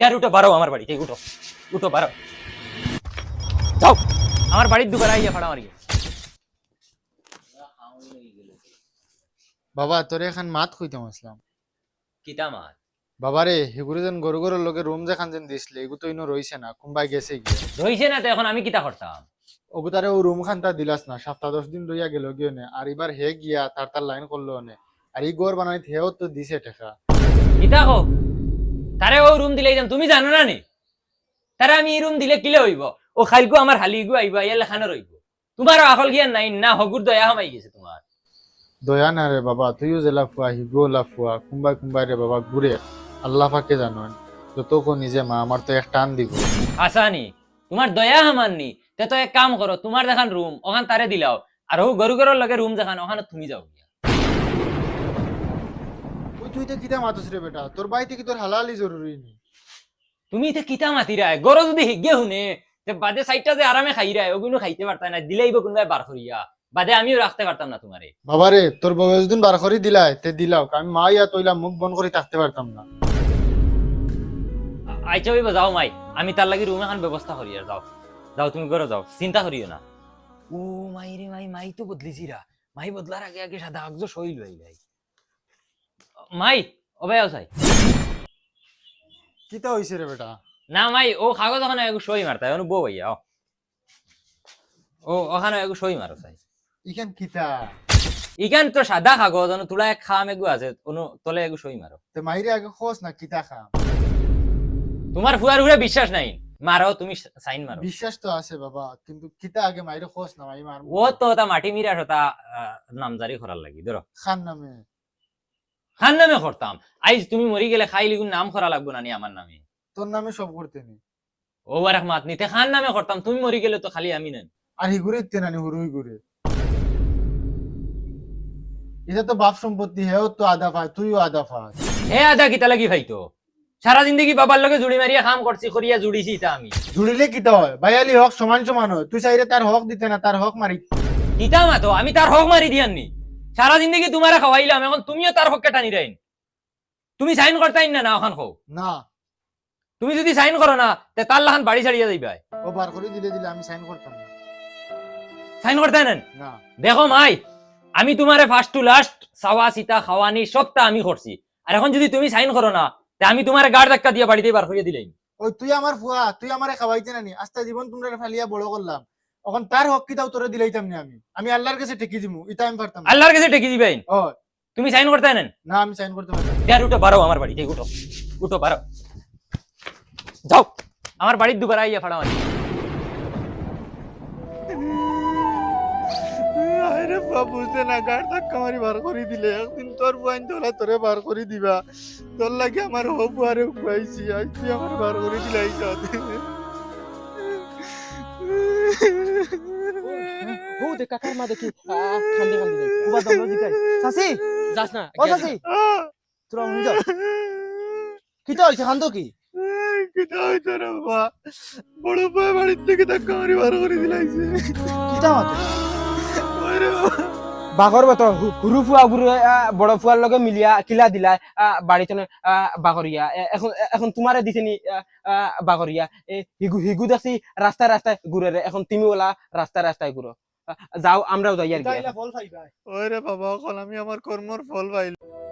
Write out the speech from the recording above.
यार उठो बारो আমার বাড়িতে উঠো উঠো বারো যাও আমার বাড়ির দুবার আইয়া ফাড়া মারিয়ে বাবা তোরে এখন মাত কইতাম আসলাম কিতা মার বাবারে হেগুরে যেন গরু গরুর লগে রুম যেখান যেন দিছিলে এগু তো ইনো রইছে না কোনবাই গেছে গিয়ে রইছে না তো এখন আমি কিতা করতাম ওগু তারে ও রুম খানটা দিলাস না সপ্তাহ 10 দিন রইয়া গেল গিয়ে নে আর এবার হে গিয়া তার লাইন করলো নে আর এই গোর বানাই হেও তো দিছে টাকা কিতা কো তারে ও রুম দিলে তুমি জানো না নি তারে আমি এই রুম দিলে কিলে হইব ও খাইলগু আমার হালিগু আইবা ইয়া লেখানো রইব তোমার আকল জ্ঞান নাই না হগুর দয়া হামাই গেছে তোমার দয়া না রে বাবা তুইও জেলা ফুয়া হিগো লাফুয়া কুম্বাই কুম্বাই রে বাবা ঘুরে আল্লাহ পাকে জানেন যত কো নিজে মা আমার তো এক টান দিব আসানি তোমার দয়া হামাননি তে তো এক কাম করো তোমার দেখান রুম ওখান তারে দিলাও আর ও গরু গরুর লগে রুম দেখান ওখানে তুমি যাও গিয়া ওই তুই তো কিতা মাতস রে বেটা তোর বাইতে কি তোর হালালি জরুরি নি তুমি তে কিতা মাতিরা গরু যদি হিগে হুনে তে বাদে সাইডটা যে আরামে খাইরা ওগুলো খাইতে পারতা না দিলেইব কোনবাই বার করিয়া বাদে আমিও রাখতে পারতাম না তোমারে বাবারে তোর বয়স দিন বার করে দিলাই তে দিলাও আমি মা ইয়া তইলা মুখ বন্ধ করে থাকতে পারতাম না আইচা হইব যাও মাই আমি তার লাগি রুম এখন ব্যবস্থা করি আর যাও যাও তুমি ঘরে যাও চিন্তা করিও না ও মাই রে মাই মাই তো বদলিছিরা মাই বদলার আগে আগে সাদা আগজ সইল হই ভাই মাই ওবে আও সাই কিতা হইছে রে বেটা না মাই ও কাগজ ওখানে একটু সই মারতা অনু বউ ভাইয়া ও ওখানে একটু সই মারো সাই ইখান কিতা ইখান তো সাদা কাগজ অনু তুলা এক খাম এগু আছে অনু তলে একটু সই মারো তে মাইরে আগে খোস না কিতা খা তোমার ফুয়ার উপরে বিশ্বাস নাই মারো তুমি সাইন মারো বিশ্বাস তো আছে বাবা কিন্তু কিতা আগে মাইরে খোস না মাই মার ও তো তা মাটি মিরাস তা নামজারি করার লাগি ধরো খান নামে খান নামে করতাম আইজ তুমি মরি গেলে খাই লিগুন নাম করা লাগবো না নি আমার নামে তোর নামে সব করতে নি ও রহমাত নিতে খান নামে করতাম তুমি মরি গেলে তো খালি আমি নেন আর হিগুরে ইতে নানি হুরুই ঘুরে এটা তো বাপ সম্পত্তি হেও তো আদা পায় তুইও আদা পাস হে আদা কিতা লাগি ভাইতো সারা জিন্দগি বাবার লগে জুড়ি মারিয়া কাম করছি করিয়া জুড়িছি তা আমি জুড়িলে কিতা হয় ভাইয়ালি হক সমান সমান হয় তুই চাইলে তার হক দিতে না তার হক মারি কিতা মাতো আমি তার হক মারি দিয়াননি সারা জিন্দগি তোমারে খাওয়াইলাম এখন তুমিও তার হককে টানি রাইন তুমি সাইন করতাইন না না ওখান খাও না তুমি যদি সাইন করো না তে তার লাখান বাড়ি ছাড়িয়া যাইবাই ও বার করে দিলে দিলে আমি সাইন করতাম না সাইন করতে নেন না দেখো মাই আমি তোমারে ফার্স্ট টু লাস্ট সাওয়া সিতা খাওয়ানি সবটা আমি করছি আর এখন যদি তুমি সাইন করো না তে আমি তোমারে গাড় ধাক্কা দিয়ে বাড়িতে বার করিয়ে দিলাম ওই তুই আমার ফুয়া তুই আমারে খাওয়াইতে নানি আস্তে জীবন তোমরা ফালিয়া বড় করলাম এখন তার হক কিতাও তোরে দিলাইতাম না আমি আল্লাহর কাছে টেকি দিমু এটা আমি পারতাম না। আল্লাহর কাছে টেকি দিবেন ও তুমি সাইন করতে নেন না আমি সাইন করতে পারতাম না। ইয়ার উঠো বারো আমার বাড়িতে উঠো উঠো বারো যাও আমার বাড়ির দুবার আইয়া ফাড়া মারি আরে বাবুছে না গাড় ধাক্কা মারি বার করে দিলে একদিন তোর বুয়াইন তোলা তোরে বার করে দিবা তোর লাগে আমার হবু আরে খুয়াইছি আজ তুই আমার বার করে দিলাই ও দেখ কাকার মা দেখি খান্দি খান্দি দেখ উবা দম দিকাই সাসি যাস না ও সাসি তোরা উনি যাও কিটা হইছে খান্দ কি কিটা হইছে রে বাবা বড় ভাই বাড়ির থেকে ধাক্কা মারি বার করে দিলাইছে কিটা মাতে ওরে বাঘর মতো গুরু ফুয়া গুরু বড় ফুয়ার লগে মিলিয়া কিলা দিলা বাড়িতে বাঘরিয়া এখন এখন তোমারে দিছেনি বাঘরিয়া হিগু হিগু দেখছি রাস্তায় রাস্তায় ঘুরে রে এখন তুমি ওলা রাস্তায় রাস্তায় ঘুরো যাও আমরাও যাই আর কি ওরে বাবা এখন আমি আমার কর্মর ফল পাইলাম